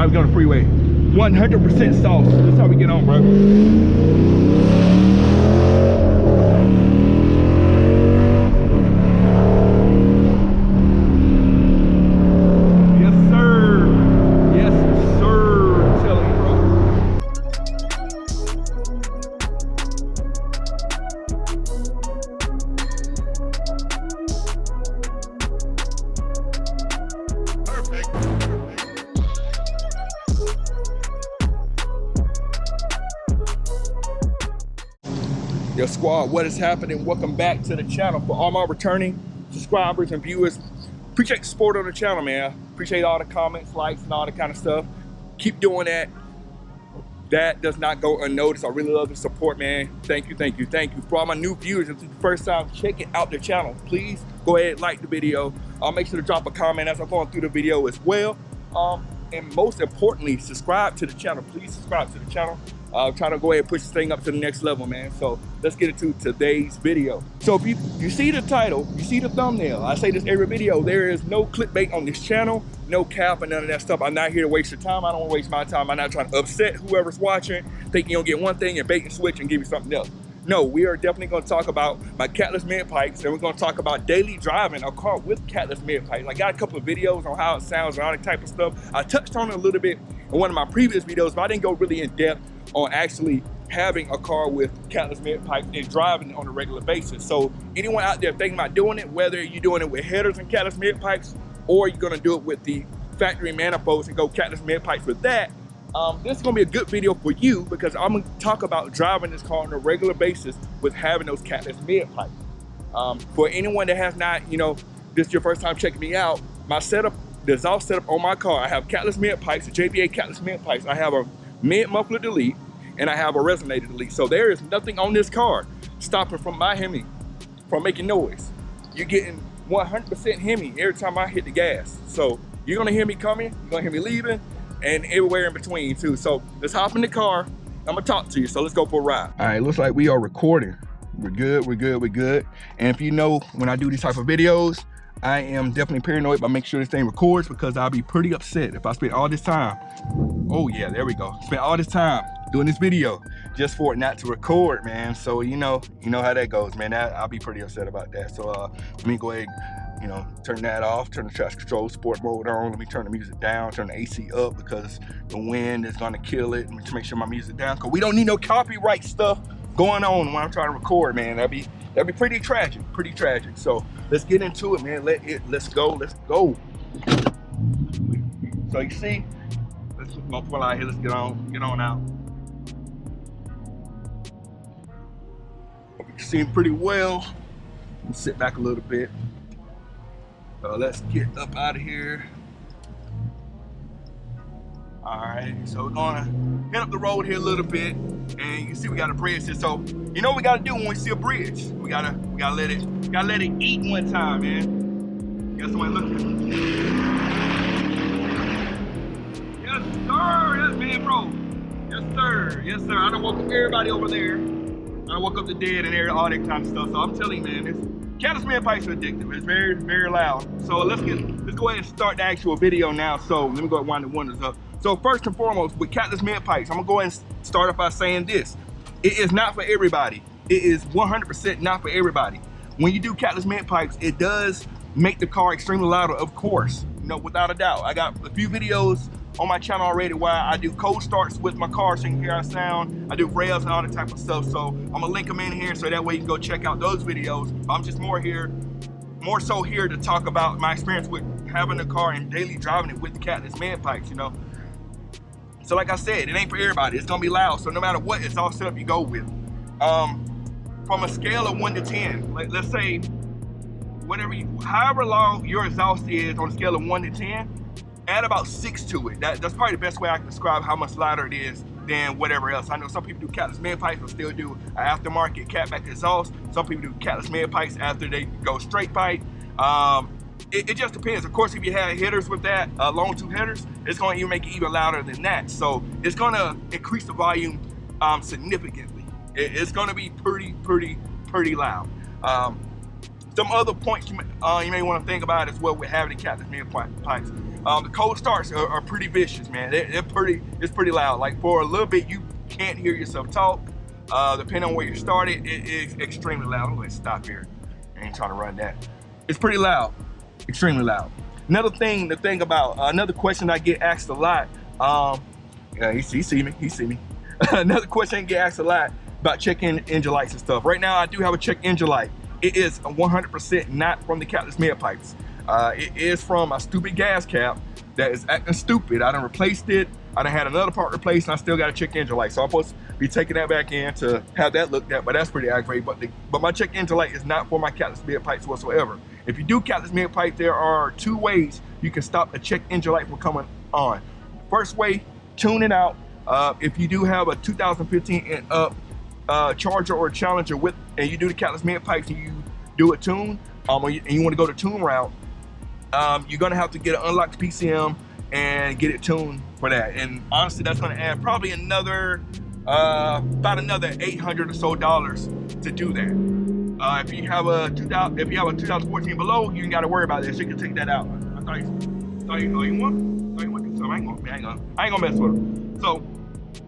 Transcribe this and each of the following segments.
Now we go on the freeway. 100% sauce. That's how we get on, bro. Yo squad, what is happening? Welcome back to the channel. For all my returning subscribers and viewers, appreciate the support on the channel, man. Appreciate all the comments, likes, and all that kind of stuff. Keep doing that. That does not go unnoticed. I really love the support, man. Thank you, thank you, thank you. For all my new viewers, if it's the first time checking out the channel, please go ahead and like the video. I'll make sure to drop a comment as I'm going through the video as well. And most importantly, subscribe to the channel. Please subscribe to the channel. I'm trying to go ahead and push this thing up to the next level, man. So let's get into today's video. So if you see the title, you see the thumbnail, I say this every video, there is no clickbait on this channel, no cap and none of that stuff. I'm not here to waste your time. I don't want to waste my time. I'm not trying to upset whoever's watching, thinking you'll get one thing and bait and switch and give you something else. No, we are definitely going to talk about my Catless mid pipes, and we're going to talk about daily driving a car with Catless mid pipes. I got a couple of videos on how it sounds and all that type of stuff. I touched on it a little bit in one of my previous videos, but I didn't go really in depth on actually having a car with Catless mid pipes and driving it on a regular basis. So anyone out there thinking about doing it, whether you're doing it with headers and Catless mid pipes, or you're going to do it with the factory manifolds and go Catless mid pipes with that, this is gonna be a good video for you, because I'm gonna talk about driving this car on a regular basis with having those Catless mid pipes. For anyone that has not, this is your first time checking me out, my setup, the exhaust setup on my car, I have Catless mid pipes, the JBA Catless mid pipes. I have a mid muffler delete and I have a resonator delete. So there is nothing on this car stopping from my Hemi from making noise. You're getting 100% Hemi every time I hit the gas. So you're gonna hear me coming, you're gonna hear me leaving, and everywhere in between too. So let's hop in the car. I'm gonna talk to you, so let's go for a ride. All right, looks like we are recording. We're good, we're good, we're good. And if you know, when I do these type of videos, I am definitely paranoid about making sure this thing records, because I'll be pretty upset if I spend all this time. Oh yeah, there we go. Spent all this time doing this video just for it not to record, man. So you know how that goes, man. I'll be pretty upset about that. So let me go ahead, turn that off, turn the traction control sport mode on. Let me turn the music down, turn the AC up, because the wind is gonna kill it. Let me make sure my music down, because we don't need no copyright stuff going on when I'm trying to record, man. That'd be pretty tragic, So let's get into it, man. Let's go. So you see, let's pull out here, let's get on out. Hope you can see pretty well. Sit back a little bit. Let's get up out of here. All right, so we're gonna head up the road here a little bit, and you can see we got a bridge here. So you know what we gotta do when we see a bridge? We gotta let it eat one time, man. Got somebody looking. Yes, sir. Yes, man, bro. Yes, sir. Yes, sir. I done woke up everybody over there. I woke up the dead and all that kind of stuff. So I'm telling you, man, this Catless mid pipes are addictive. It's very, very loud. So let's go ahead and start the actual video now. So let me go ahead and wind the windows up. So first and foremost, with Catless mid pipes, I'm gonna go ahead and start off by saying this. It is not for everybody. It is 100% not for everybody. When you do Catless mid pipes, it does make the car extremely louder, of course, without a doubt. I got a few videos on my channel already where I do cold starts with my car so you can hear our sound. I do rails and all that type of stuff. So I'm gonna link them in here so that way you can go check out those videos. I'm just more so here to talk about my experience with having a car and daily driving it with the Catless mid pipes, So like I said, it ain't for everybody. It's gonna be loud. So no matter what exhaust setup you go with, from a scale of 1 to 10, let's say however long your exhaust is on a scale of 1 to 10, add about 6 to it. That's probably the best way I can describe how much louder it is than whatever else. I know some people do Catless mid pipes but still do an aftermarket catback exhaust. Some people do Catless mid pipes after they go straight pipe. It just depends. Of course, if you have headers with that, long tube headers, it's going to even make it even louder than that. So it's going to increase the volume significantly. It's going to be pretty loud. Some other points you may want to think about as well with having the Catless mid pipes. The cold starts are pretty vicious, man. It's pretty loud. Like for a little bit, you can't hear yourself talk. Depending on where you started, it is extremely loud. I'm gonna stop here. I ain't trying to run that. It's pretty loud, extremely loud. Another thing to think about, another question I get asked a lot. Yeah, he see me. Another question I get asked a lot about check engine lights and stuff. Right now, I do have a check engine light. It is 100% not from the Catless mid pipes. It is from a stupid gas cap that is acting stupid. I done replaced it. I done had another part replaced, and I still got a check engine light. So I'm supposed to be taking that back in to have that looked at, but that's pretty aggravating. But my check engine light is not for my Catless mid pipes whatsoever. If you do Catless mid pipe, there are 2 ways you can stop a check engine light from coming on. First way, tune it out. If you do have a 2015 and up Charger or Challenger with, and you do the Catless mid pipes and you do a tune, and you want to go the tune route, you're gonna have to get an unlocked PCM and get it tuned for that. And honestly, that's gonna add probably another about another $800 or so to do that. If you have a 2014 below, you ain't gotta worry about this. You can take that out. I thought you want to do something. I ain't gonna mess with them. So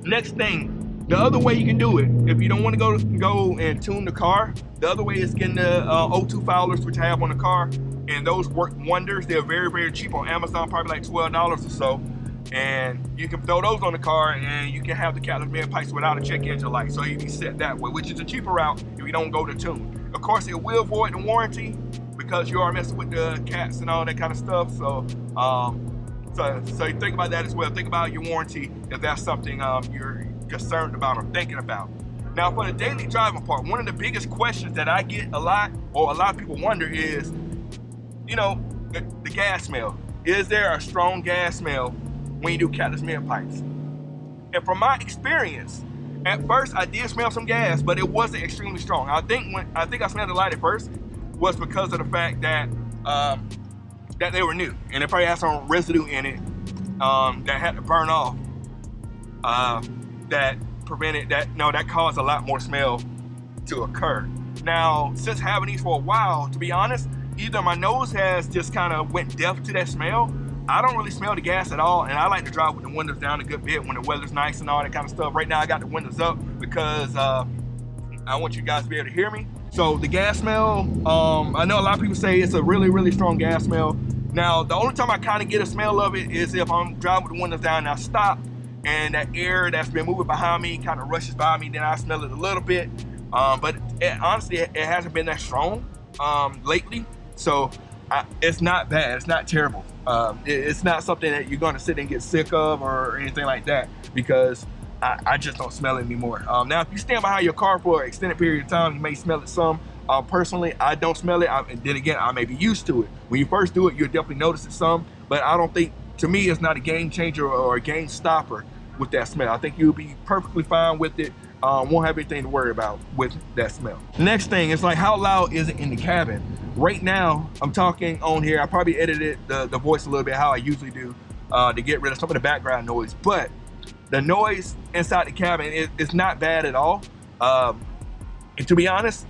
next thing, the other way you can do it, if you don't want to go and tune the car, the other way is getting the O2 foulers, which I have on the car, and those work wonders. They're very, very cheap on Amazon, probably like $12 or so. And you can throw those on the car, and you can have the Catless mid pipes without a check engine light. So you can set that way, which is a cheaper route if you don't go to tune. Of course, it will void the warranty because you are messing with the cats and all that kind of stuff. So, so you think about that as well. Think about your warranty if that's something you're concerned about or thinking about. Now, for the daily driving part, one of the biggest questions that I get a lot, or a lot of people wonder, is, you know, the gas smell. Is there a strong gas smell when you do Catless mid pipes? And from my experience, at first I did smell some gas, but it wasn't extremely strong. I think I smelled the light at first was because of the fact that that they were new, and it probably had some residue in it that had to burn off. That prevented that caused a lot more smell to occur. Now, since having these for a while, to be honest, either my nose has just kind of went deaf to that smell. I don't really smell the gas at all, and I like to drive with the windows down a good bit when the weather's nice and all that kind of stuff. Right now I got the windows up because I want you guys to be able to hear me. So the gas smell, I know a lot of people say it's a really, really strong gas smell. Now, the only time I kind of get a smell of it is if I'm driving with the windows down and I stop, and that air that's been moving behind me kind of rushes by me, then I smell it a little bit. But honestly, it hasn't been that strong lately. So it's not bad, it's not terrible. It's not something that you're gonna sit and get sick of or anything like that, because I just don't smell it anymore. Now, if you stand behind your car for an extended period of time, you may smell it some. Personally, I don't smell it. And then again, I may be used to it. When you first do it, you'll definitely notice it some, but I don't think, to me, it's not a game changer or a game stopper with that smell. I think you'll be perfectly fine with it. Won't have anything to worry about with that smell. Next thing is, like, how loud is it in the cabin? Right now, I'm talking on here. I probably edited the voice a little bit, how I usually do, to get rid of some of the background noise. But the noise inside the cabin is not bad at all. And to be honest,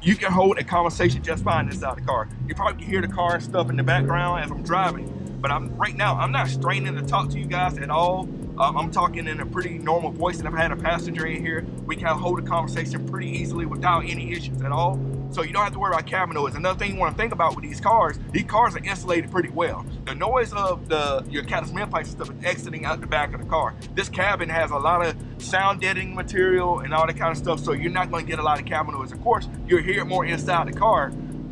you can hold a conversation just fine inside the car. You probably can hear the car and stuff in the background as I'm driving. But right now, I'm not straining to talk to you guys at all. I'm talking in a pretty normal voice, and if I had a passenger in here, we can hold a conversation pretty easily without any issues at all. So you don't have to worry about cabin noise. Another thing you want to think about with these cars are insulated pretty well. The noise of your Catless mid pipes and stuff is exiting out the back of the car. This cabin has a lot of sound deadening material and all that kind of stuff, so you're not going to get a lot of cabin noise. Of course, you'll hear it more inside the car,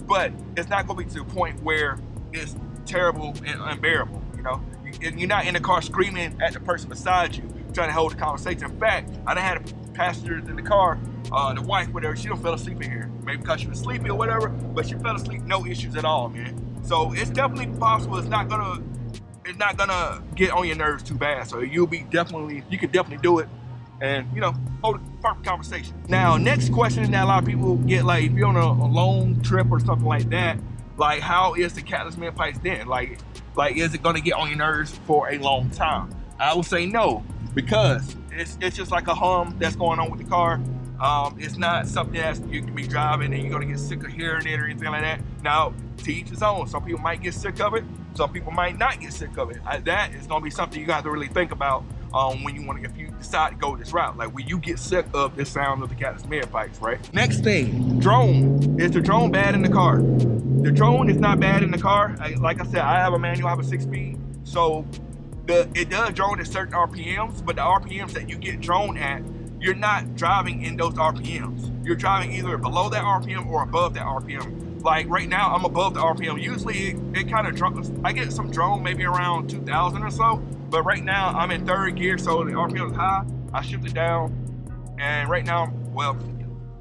but it's not going to be to the point where it's terrible and unbearable. You know, you're not in the car screaming at the person beside you, trying to hold a conversation. In fact, I done had passengers in the car, the wife, whatever, she don't fell asleep in here. Maybe because she was sleepy or whatever, but she fell asleep, no issues at all, man. So it's definitely possible. It's not gonna get on your nerves too bad. So you can definitely do it, and hold a perfect conversation. Now, next question that a lot of people get, like, if you're on a long trip or something like that, like, how is the Catless mid pipes then? Like, is it gonna get on your nerves for a long time? I would say no, because it's just like a hum that's going on with the car. It's not something that you can be driving and you're gonna get sick of hearing it or anything like that. Now, to each his own. Some people might get sick of it. Some people might not get sick of it. That is gonna be something you got to really think about when you if you decide to go this route. Like, will you get sick of the sound of the Catless mid pipes, right? Next thing, drone. Is the drone bad in the car? The drone is not bad in the car. Like I said, I have a manual, I have a 6-speed, so it does drone at certain RPMs, but the RPMs that you get drone at, you're not driving in those RPMs. You're driving either below that RPM or above that RPM. Like right now, I'm above the RPM. Usually it kind of drops. I get some drone maybe around 2,000 or so, but right now I'm in 3rd gear, so the RPM is high. I shift it down, and right now, well,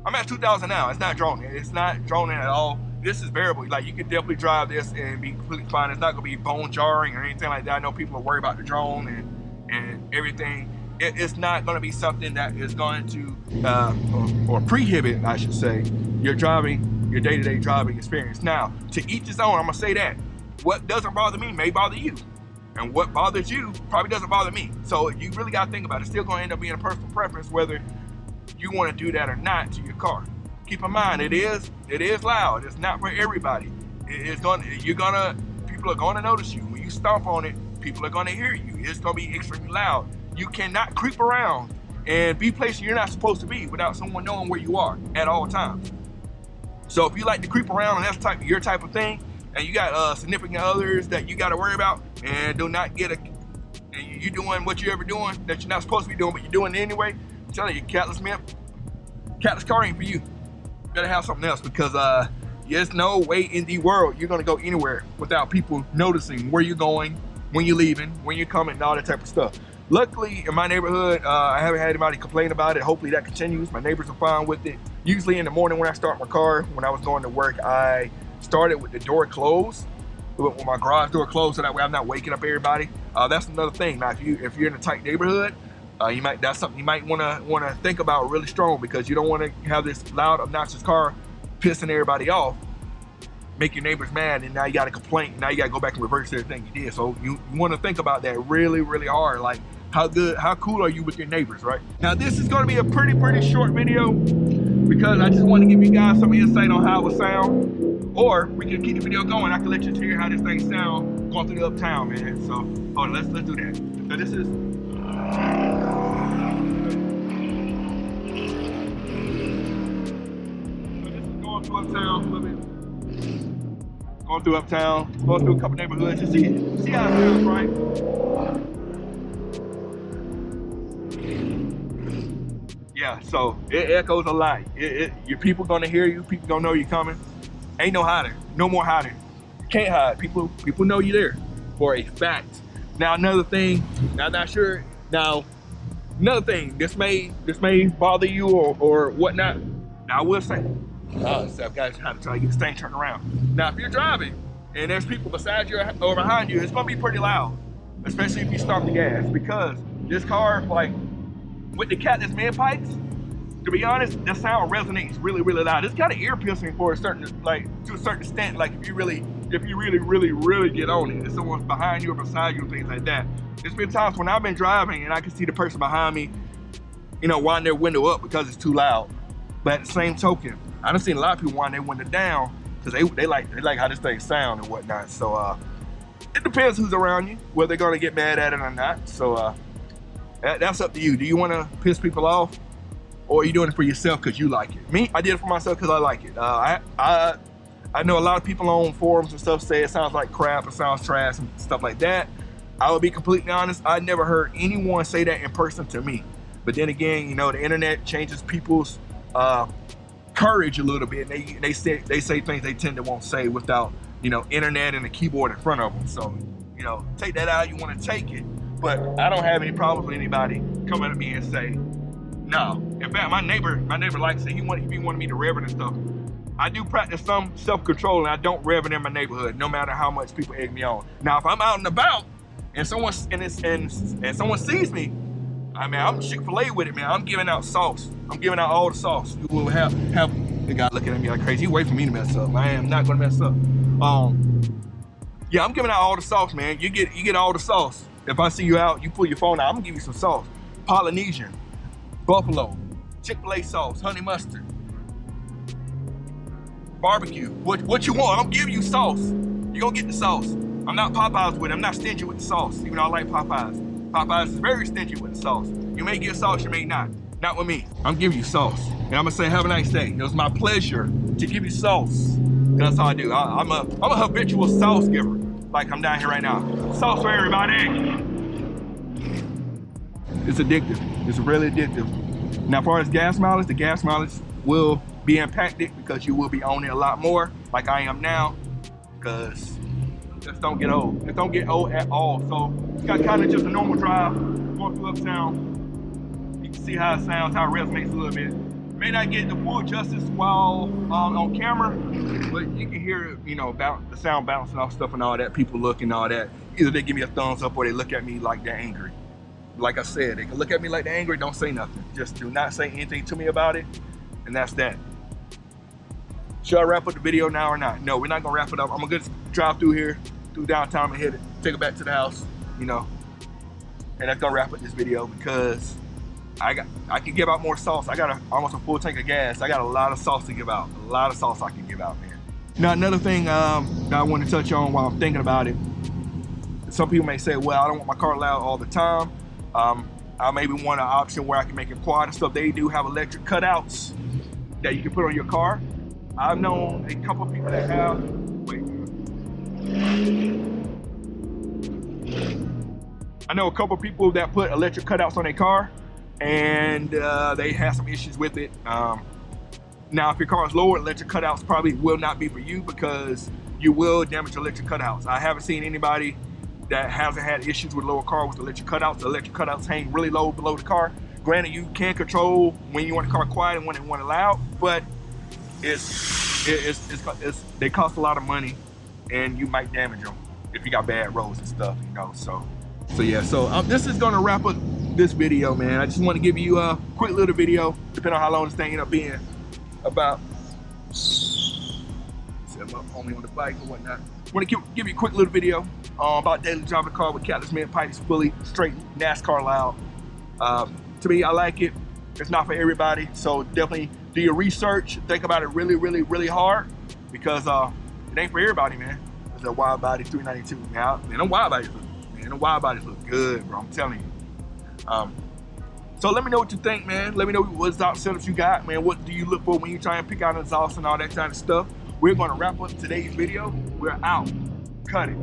I'm at 2,000 now. It's not droning. It's not droning at all. This is variable. Like, you can definitely drive this and be completely fine. It's not gonna be bone jarring or anything like that. I know people are worried about the drone and everything. It's not gonna be something that is going to, or prohibit, I should say, your day-to-day driving experience. Now, to each his own, I'm gonna say that. What doesn't bother me may bother you. And what bothers you probably doesn't bother me. So you really gotta think about it. It's still gonna end up being a personal preference whether you wanna do that or not to your car. Keep in mind, it is loud. It's not for everybody. People are gonna notice you. When you stomp on it, people are gonna hear you. It's gonna be extremely loud. You cannot creep around and be places you're not supposed to be without someone knowing where you are at all times. So if you like to creep around and that's your type of thing, and you got significant others that you got to worry about, and do not get and you doing what you're ever doing that you're not supposed to be doing, but you're doing it anyway, I'm telling you, Catless car ain't for you. You better have something else, because there's no way in the world you're gonna go anywhere without people noticing where you're going, when you're leaving, when you're coming, and all that type of stuff. Luckily, in my neighborhood, I haven't had anybody complain about it. Hopefully that continues. My neighbors are fine with it. Usually in the morning when I start my car, when I was going to work, I started with the door closed, with my garage door closed, so that way I'm not waking up everybody. That's another thing. Now, if you're in a tight neighborhood, that's something you might wanna think about really strong, because you don't want to have this loud, obnoxious car pissing everybody off, make your neighbors mad, and now you got a complaint. Now you got to go back and reverse everything you did. So you want to think about that really, really hard. Like, how cool are you with your neighbors, right? Now this is going to be a pretty short video, because I just want to give you guys some insight on how it would sound. Or we can keep the video going. I can let you hear how this thing sound going through the uptown, man. So hold on, let's do that. So this is going through uptown a little bit. Going through uptown, going through a couple neighborhoods. You see how it sounds, right? Yeah, so it echoes a lot. Your people gonna hear you. People gonna know you coming. Ain't no hiding. No more hiding. You can't hide. People know you there for a fact. Now another thing, I'm not sure. Now another thing, this may bother you or whatnot. Now I will say, I've got to try to get this thing turned around. Now if you're driving and there's people beside you or behind you, it's gonna be pretty loud, especially if you stop the gas, because this car, like with the Catless mid pipes, to be honest, the sound resonates really, really loud. It's kind of ear piercing for a certain, to a certain extent. Like if you really get on it, if someone's behind you or beside you and things like that. There's been times when I've been driving and I can see the person behind me, winding their window up because it's too loud. But at the same token, I done seen a lot of people wind their window down because they like how this thing sound and whatnot. So it depends who's around you, whether they're gonna get mad at it or not. So that's up to you. Do you want to piss people off, or are you doing it for yourself because you like it? Me, I did it for myself because I like it. I know a lot of people on forums and stuff say it sounds like crap, it sounds trash and stuff like that. I will be completely honest, I never heard anyone say that in person to me. But then again, the internet changes people's courage a little bit. They say things they tend to won't say without internet and a keyboard in front of them. So take that out. You want to take it, but I don't have any problems with anybody coming at me and say no. In fact, my neighbor likes it. He wanted me to rev it and stuff. I do practice some self-control, and I don't rev it in my neighborhood, no matter how much people egg me on. Now, if I'm out and about and someone sees me, I'm Chick-fil-A with it, man. I'm giving out sauce. I'm giving out all the sauce. You will have the guy looking at me like crazy. He wait for me to mess up. I am not gonna mess up. Yeah, I'm giving out all the sauce, man. You get all the sauce. If I see you out, you pull your phone out, I'm gonna give you some sauce. Polynesian, buffalo, Chick-fil-A sauce, honey mustard, barbecue. What you want? I'm gonna give you sauce. You're gonna get the sauce. I'm not Popeyes with it. I'm not stingy with the sauce, even though I like Popeyes. Popeyes is very stingy with the sauce. You may get sauce, you may not. Not with me. I'm giving you sauce. And I'm gonna say, have a nice day. It was my pleasure to give you sauce. That's how I do. I'm a habitual sauce giver. Like I'm down here right now. Sauce for everybody. It's addictive. It's really addictive. Now, as far as gas mileage, the gas mileage will be impacted because you will be owning a lot more, like I am now, because just don't get old. Just don't get old at all. So it's got kind of just a normal drive, going through uptown. You can see how it sounds, how it resonates a little bit. May not get the full justice while on camera, but you can hear, you know, about the sound bouncing off stuff and all that, people looking, all that. Either they give me a thumbs up or they look at me like they're angry. Like I said, they can look at me like they're angry, don't say nothing. Just do not say anything to me about it, and that's that. Should I wrap up the video now or not? No, we're not gonna wrap it up. I'm gonna just drive through here, through downtown and hit it, take it back to the house, you know. And that's gonna wrap up this video because I can give out more sauce. I got almost a full tank of gas. I got a lot of sauce to give out. A lot of sauce I can give out, man. Now, another thing that I want to touch on while I'm thinking about it. Some people may say, well, I don't want my car loud all the time. I maybe want an option where I can make it quiet and stuff. They do have electric cutouts that you can put on your car. I've known a couple of people that have, I know a couple of people that put electric cutouts on their car, and they have some issues with it. Now, if your car is lower, electric cutouts probably will not be for you because you will damage electric cutouts. I haven't seen anybody that hasn't had issues with lower car with electric cutouts. The electric cutouts hang really low below the car. Granted, you can control when you want the car quiet and when you want it loud, but they cost a lot of money, and you might damage them if you got bad roads and stuff, you know. So yeah. So this is gonna wrap up this video, man. I just want to give you a quick little video, depending on how long this thing end up being, about. I'm only on the bike or whatnot. I want to give you a quick little video about daily driving the car with Catless men pipes, fully straight NASCAR loud. To me, I like it. It's not for everybody, so definitely do your research. Think about it really, really, really hard because it ain't for everybody, man. It's a wide body 392. Now, man, them wide bodies look good, bro. I'm telling you. So let me know what you think, man. Let me know what exhaust setups you got, man. What do you look for when you try and pick out an exhaust and all that kind of stuff? We're going to wrap up today's video. We're out. Cut it.